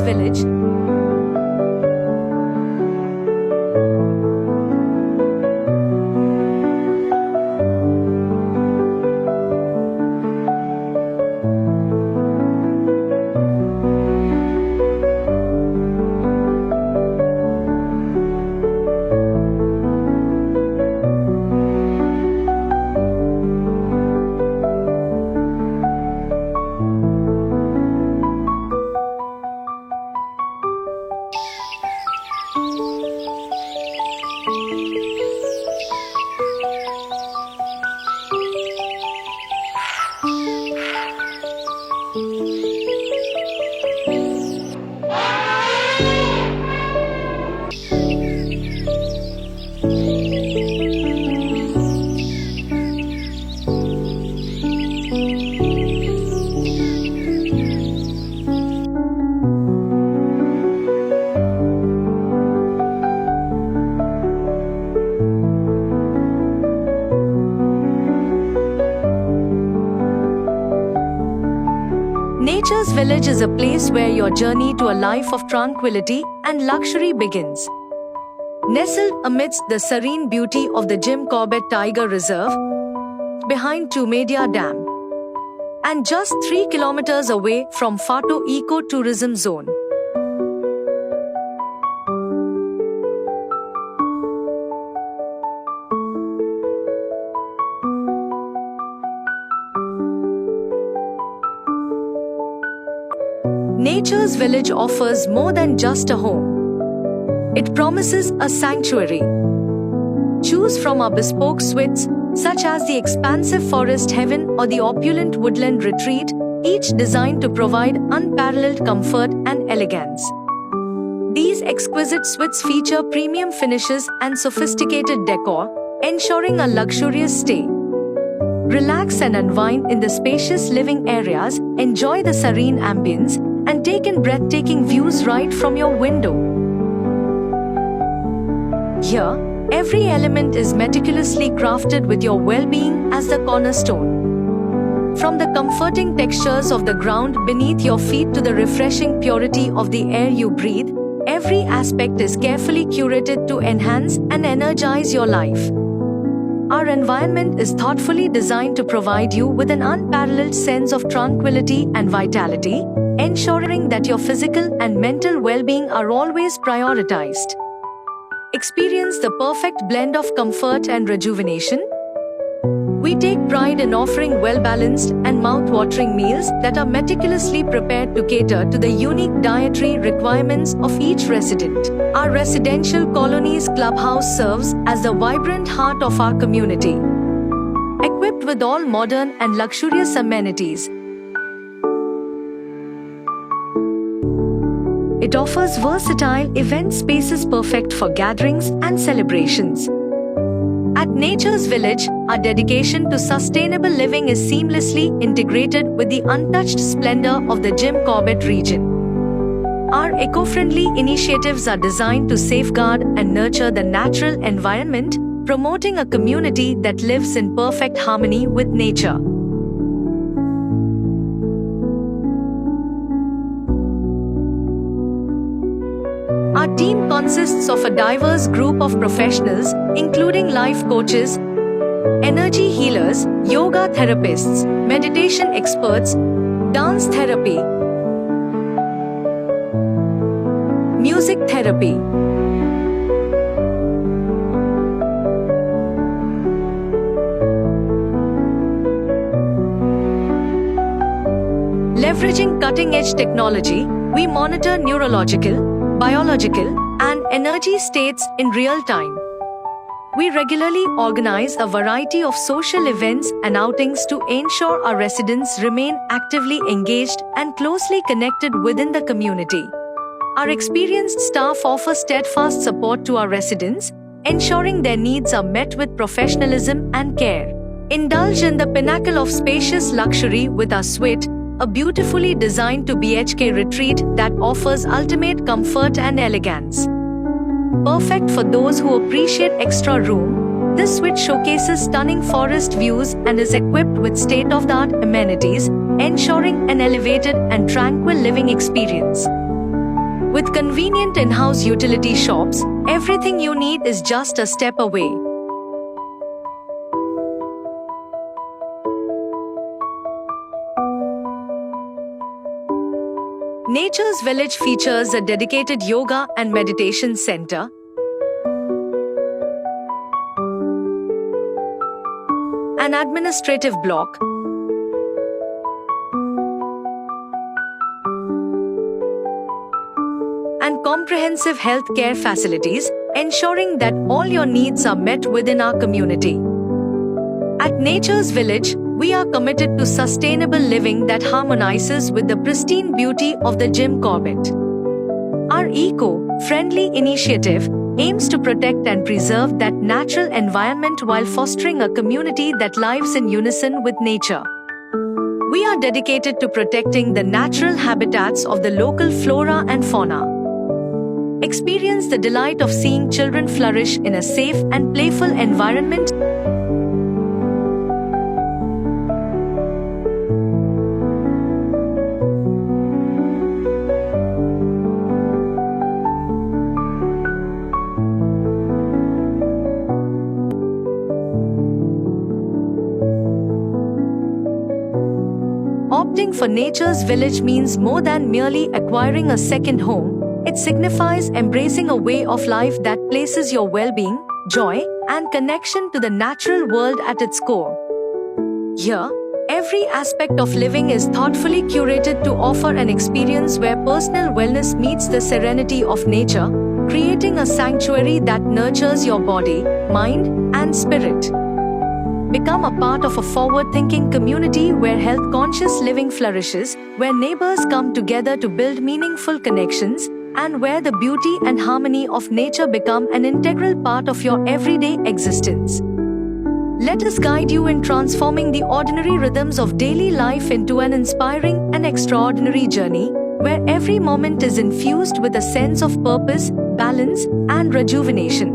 Village. Nature's Village is a place where your journey to a life of tranquility and luxury begins. Nestled amidst the serene beauty of the Jim Corbett Tiger Reserve, behind Tumedia Dam, and just 3 kilometers away from Fato Eco-Tourism Zone. Nature's Village offers more than just a home. It promises a sanctuary. Choose from our bespoke suites, such as the expansive Forest Heaven or the opulent Woodland Retreat, each designed to provide unparalleled comfort and elegance. These exquisite suites feature premium finishes and sophisticated decor, ensuring a luxurious stay. Relax and unwind in the spacious living areas, enjoy the serene ambience, and take in breathtaking views right from your window. Here, every element is meticulously crafted with your well-being as the cornerstone. From the comforting textures of the ground beneath your feet to the refreshing purity of the air you breathe, every aspect is carefully curated to enhance and energize your life. Our environment is thoughtfully designed to provide you with an unparalleled sense of tranquility and vitality, ensuring that your physical and mental well-being are always prioritized. Experience the perfect blend of comfort and rejuvenation. We take pride in offering well-balanced and mouth-watering meals that are meticulously prepared to cater to the unique dietary requirements of each resident. Our residential colony's clubhouse serves as the vibrant heart of our community. Equipped with all modern and luxurious amenities, it offers versatile event spaces perfect for gatherings and celebrations. At Nature's Village, our dedication to sustainable living is seamlessly integrated with the untouched splendor of the Jim Corbett region. Our eco-friendly initiatives are designed to safeguard and nurture the natural environment, promoting a community that lives in perfect harmony with nature. Our team consists of a diverse group of professionals, including life coaches, energy healers, yoga therapists, meditation experts, dance therapy, music therapy, leveraging cutting-edge technology, we monitor neurological, biological, and energy states in real time. We regularly organize a variety of social events and outings to ensure our residents remain actively engaged and closely connected within the community. Our experienced staff offers steadfast support to our residents, ensuring their needs are met with professionalism and care. Indulge in the pinnacle of spacious luxury with our suite, a beautifully designed to BHK retreat that offers ultimate comfort and elegance. Perfect for those who appreciate extra room, this suite showcases stunning forest views and is equipped with state-of-the-art amenities, ensuring an elevated and tranquil living experience. With convenient in-house utility shops, everything you need is just a step away. Nature's Village features a dedicated yoga and meditation center, an administrative block, and comprehensive health care facilities, ensuring that all your needs are met within our community. At Nature's Village, we are committed to sustainable living that harmonizes with the pristine beauty of the Jim Corbett. Our eco-friendly initiative aims to protect and preserve that natural environment while fostering a community that lives in unison with nature. We are dedicated to protecting the natural habitats of the local flora and fauna. Experience the delight of seeing children flourish in a safe and playful environment. Opting for Nature's Village means more than merely acquiring a second home. It signifies embracing a way of life that places your well-being, joy, and connection to the natural world at its core. Here, every aspect of living is thoughtfully curated to offer an experience where personal wellness meets the serenity of nature, creating a sanctuary that nurtures your body, mind, and spirit. Become a part of a forward-thinking community where health-conscious living flourishes, where neighbors come together to build meaningful connections, and where the beauty and harmony of nature become an integral part of your everyday existence. Let us guide you in transforming the ordinary rhythms of daily life into an inspiring and extraordinary journey, where every moment is infused with a sense of purpose, balance, and rejuvenation.